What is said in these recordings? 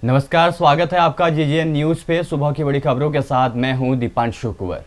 नमस्कार, स्वागत है आपका जीजीएन न्यूज पे। सुबह की बड़ी खबरों के साथ मैं हूं दीपांशु कुंवर।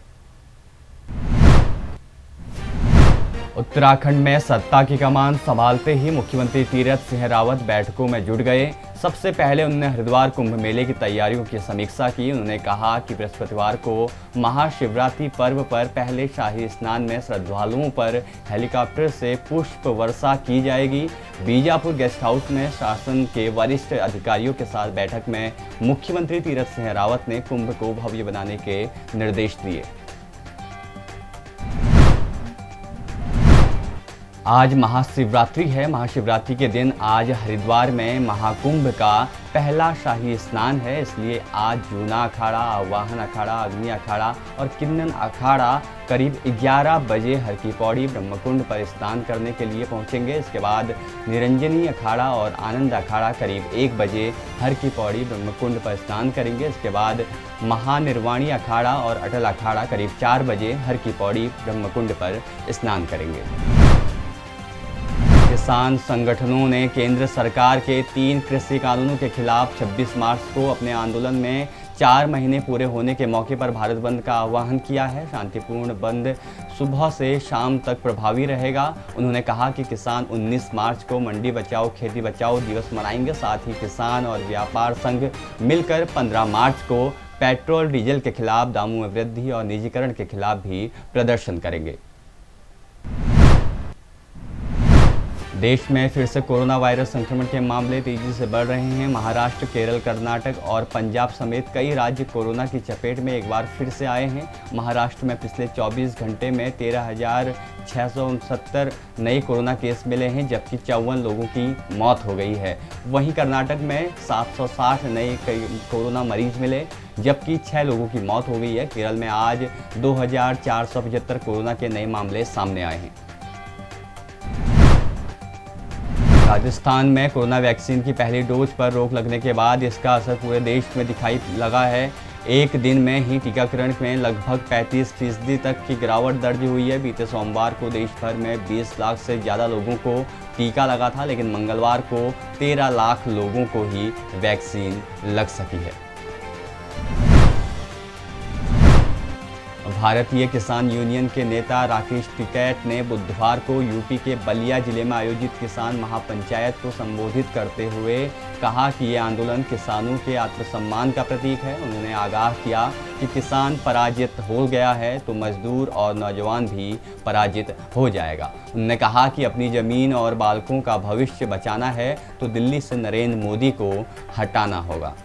उत्तराखंड में सत्ता की कमान संभालते ही मुख्यमंत्री तीरथ सिंह रावत बैठकों में जुट गए। सबसे पहले उन्होंने हरिद्वार कुंभ मेले की तैयारियों की समीक्षा की। उन्होंने कहा कि बृहस्पतिवार को महाशिवरात्रि पर्व पर पहले शाही स्नान में श्रद्धालुओं पर हेलीकॉप्टर से पुष्प वर्षा की जाएगी। बीजापुर गेस्ट हाउस में शासन के वरिष्ठ अधिकारियों के साथ बैठक में मुख्यमंत्री तीरथ सिंह रावत ने कुंभ को भव्य बनाने के निर्देश दिए। आज महाशिवरात्रि है। महाशिवरात्रि के दिन आज हरिद्वार में महाकुंभ का पहला शाही स्नान है, इसलिए आज जूना अखाड़ा, आवाहन अखाड़ा, अग्नि अखाड़ा और किन्नन अखाड़ा करीब 11 बजे हर की पौड़ी ब्रह्मकुंड पर स्नान करने के लिए पहुंचेंगे। इसके बाद निरंजनी अखाड़ा और आनंद अखाड़ा करीब 1 बजे हर की पौड़ी ब्रह्मकुंड पर स्नान करेंगे। इसके बाद महानिर्वाणी अखाड़ा और अटल अखाड़ा करीब 4 बजे हर की पौड़ी ब्रह्मकुंड पर स्नान करेंगे। किसान संगठनों ने केंद्र सरकार के 3 कृषि कानूनों के खिलाफ 26 मार्च को अपने आंदोलन में 4 महीने पूरे होने के मौके पर भारत बंद का आह्वान किया है। शांतिपूर्ण बंद सुबह से शाम तक प्रभावी रहेगा। उन्होंने कहा कि किसान 19 मार्च को मंडी बचाओ खेती बचाओ दिवस मनाएंगे। साथ ही किसान और व्यापार संघ मिलकर 15 मार्च को पेट्रोल डीजल के खिलाफ दामों में वृद्धि और निजीकरण के खिलाफ भी प्रदर्शन करेंगे। देश में फिर से कोरोना वायरस संक्रमण के मामले तेजी से बढ़ रहे हैं। महाराष्ट्र, केरल, कर्नाटक और पंजाब समेत कई राज्य कोरोना की चपेट में एक बार फिर से आए हैं। महाराष्ट्र में पिछले 24 घंटे में 13,669 नए कोरोना केस मिले हैं, जबकि 54 लोगों की मौत हो गई है। वहीं कर्नाटक में 760 नए कोरोना मरीज मिले, जबकि 6 लोगों की मौत हो गई है। केरल में आज 2,475 कोरोना के नए मामले सामने आए हैं। राजस्थान में कोरोना वैक्सीन की पहली डोज पर रोक लगने के बाद इसका असर पूरे देश में दिखाई लगा है। एक दिन में ही टीकाकरण में लगभग 35% तक की गिरावट दर्ज हुई है। बीते सोमवार को देश भर में 20 लाख से ज़्यादा लोगों को टीका लगा था, लेकिन मंगलवार को 13 लाख लोगों को ही वैक्सीन लग सकी है। भारतीय किसान यूनियन के नेता राकेश टिकैत ने बुधवार को यूपी के बलिया जिले में आयोजित किसान महापंचायत को संबोधित करते हुए कहा कि ये आंदोलन किसानों के आत्मसम्मान का प्रतीक है। उन्होंने आगाह किया कि किसान पराजित हो गया है तो मजदूर और नौजवान भी पराजित हो जाएगा। उन्होंने कहा कि अपनी ज़मीन और बालकों का भविष्य बचाना है तो दिल्ली से नरेंद्र मोदी को हटाना होगा।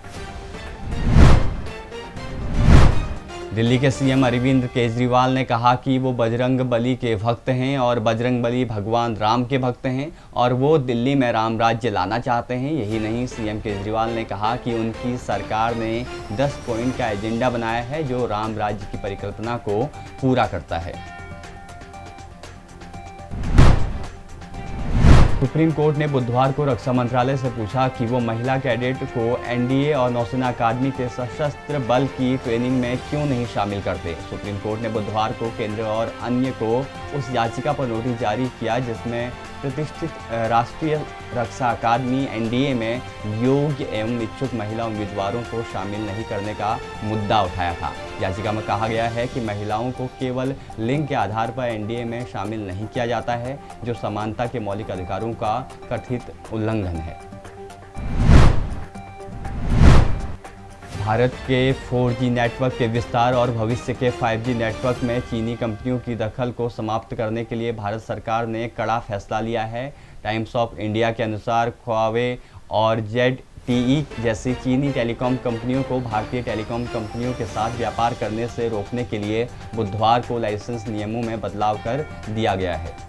दिल्ली के सीएम अरविंद केजरीवाल ने कहा कि वो बजरंग बली के भक्त हैं और बजरंग बली भगवान राम के भक्त हैं और वो दिल्ली में राम राज्य लाना चाहते हैं। यही नहीं, सीएम केजरीवाल ने कहा कि उनकी सरकार ने 10 पॉइंट का एजेंडा बनाया है जो राम राज्य की परिकल्पना को पूरा करता है। सुप्रीम कोर्ट ने बुधवार को रक्षा मंत्रालय से पूछा कि वो महिला कैडेट को एनडीए और नौसेना अकादमी के सशस्त्र बल की ट्रेनिंग में क्यों नहीं शामिल करते। सुप्रीम कोर्ट ने बुधवार को केंद्र और अन्य को उस याचिका पर नोटिस जारी किया जिसमें प्रतिष्ठित राष्ट्रीय रक्षा अकादमी एनडीए में योग्य एवं इच्छुक महिला उम्मीदवारों को शामिल नहीं करने का मुद्दा उठाया था। याचिका में कहा गया है कि महिलाओं को केवल लिंग के आधार पर एनडीए में शामिल नहीं किया जाता है, जो समानता के मौलिक अधिकारों का कथित उल्लंघन है। भारत के 4G नेटवर्क के विस्तार और भविष्य के 5G नेटवर्क में चीनी कंपनियों की दखल को समाप्त करने के लिए भारत सरकार ने कड़ा फैसला लिया है। टाइम्स ऑफ इंडिया के अनुसार ख्वावे और ZTE जैसी चीनी टेलीकॉम कंपनियों को भारतीय टेलीकॉम कंपनियों के साथ व्यापार करने से रोकने के लिए बुधवार को लाइसेंस नियमों में बदलाव कर दिया गया है।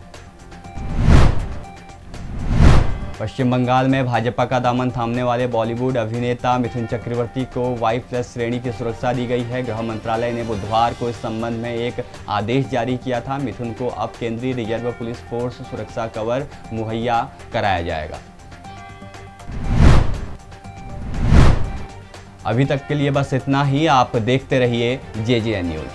पश्चिम बंगाल में भाजपा का दामन थामने वाले बॉलीवुड अभिनेता मिथुन चक्रवर्ती को Y+ श्रेणी की सुरक्षा दी गई है। गृह मंत्रालय ने बुधवार को इस संबंध में एक आदेश जारी किया था। मिथुन को अब केंद्रीय रिजर्व पुलिस फोर्स सुरक्षा कवर मुहैया कराया जाएगा। अभी तक के लिए बस इतना ही। आप देखते रहिए JJN news.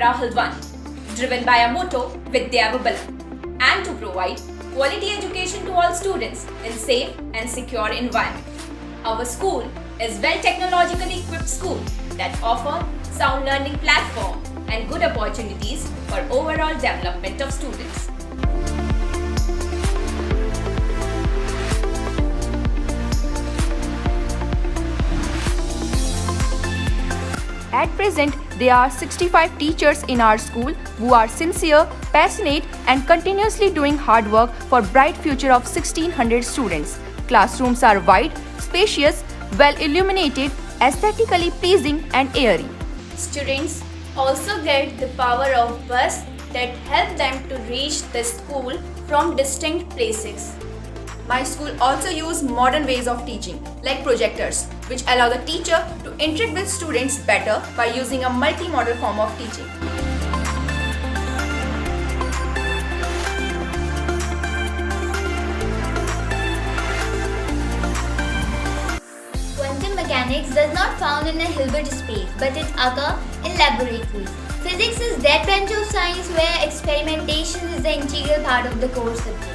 Rahul Vani, driven by a motto Vidya Vabalam, and to provide quality education to all students in safe and secure environment. Our school is well technologically equipped school that offer sound learning platform and good opportunities for overall development of students. At present, there are 65 teachers in our school who are sincere, passionate and continuously doing hard work for bright future of 1600 students. Classrooms are wide, spacious, well illuminated, aesthetically pleasing and airy. Students also get the power of bus that help them to reach the school from distant places. My school also use modern ways of teaching like projectors, which allow the teacher to interact with students better by using a multi-modal form of teaching. Quantum mechanics does not found in a Hilbert space, but it occurs in laboratories. Physics is that branch of science where experimentation is the integral part of the core subject.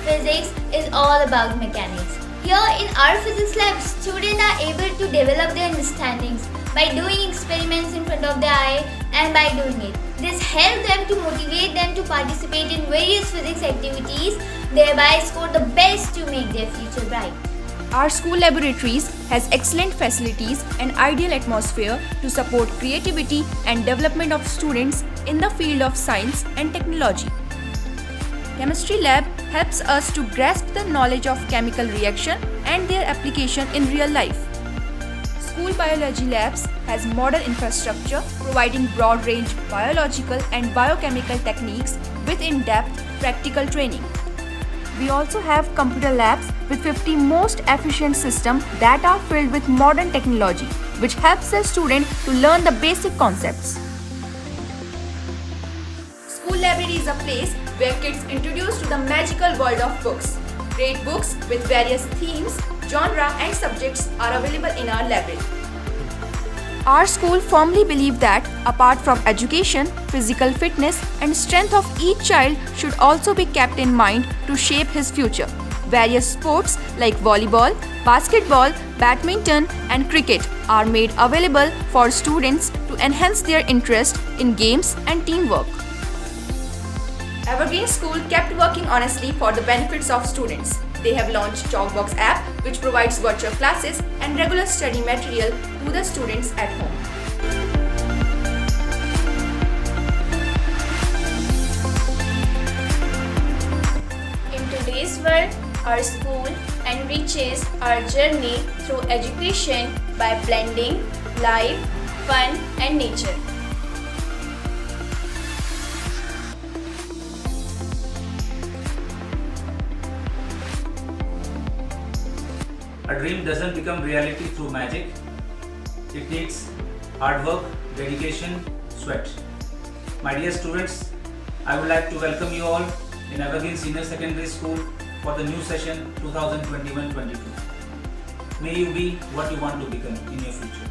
Physics is all about mechanics. Here in our physics lab, students are able to develop their understandings by doing experiments in front of their eye and by doing it. This helps them to motivate them to participate in various physics activities, thereby score the best to make their future bright. Our school laboratories has excellent facilities and ideal atmosphere to support creativity and development of students in the field of science and technology. Chemistry lab helps us to grasp the knowledge of chemical reaction and their application in real life. School biology labs has modern infrastructure providing broad range biological and biochemical techniques with in-depth practical training. We also have computer labs with 50 most efficient systems that are filled with modern technology, which helps the student to learn the basic concepts. School library is a place where kids introduced to the magical world of books. Great books with various themes, genre and subjects are available in our library. Our school firmly believes that apart from education, physical fitness and strength of each child should also be kept in mind to shape his future. Various sports like volleyball, basketball, badminton and cricket are made available for students to enhance their interest in games and teamwork. Evergreen School kept working honestly for the benefits of students. They have launched Chalkbox app, which provides virtual classes and regular study material to the students at home. In today's world, our school enriches our journey through education by blending life, fun and nature. A dream doesn't become reality through magic. It needs hard work, dedication, sweat. My dear students, I would like to welcome you all in Evergreen Senior Secondary School for the new session 2021-22. May you be what you want to become in your future.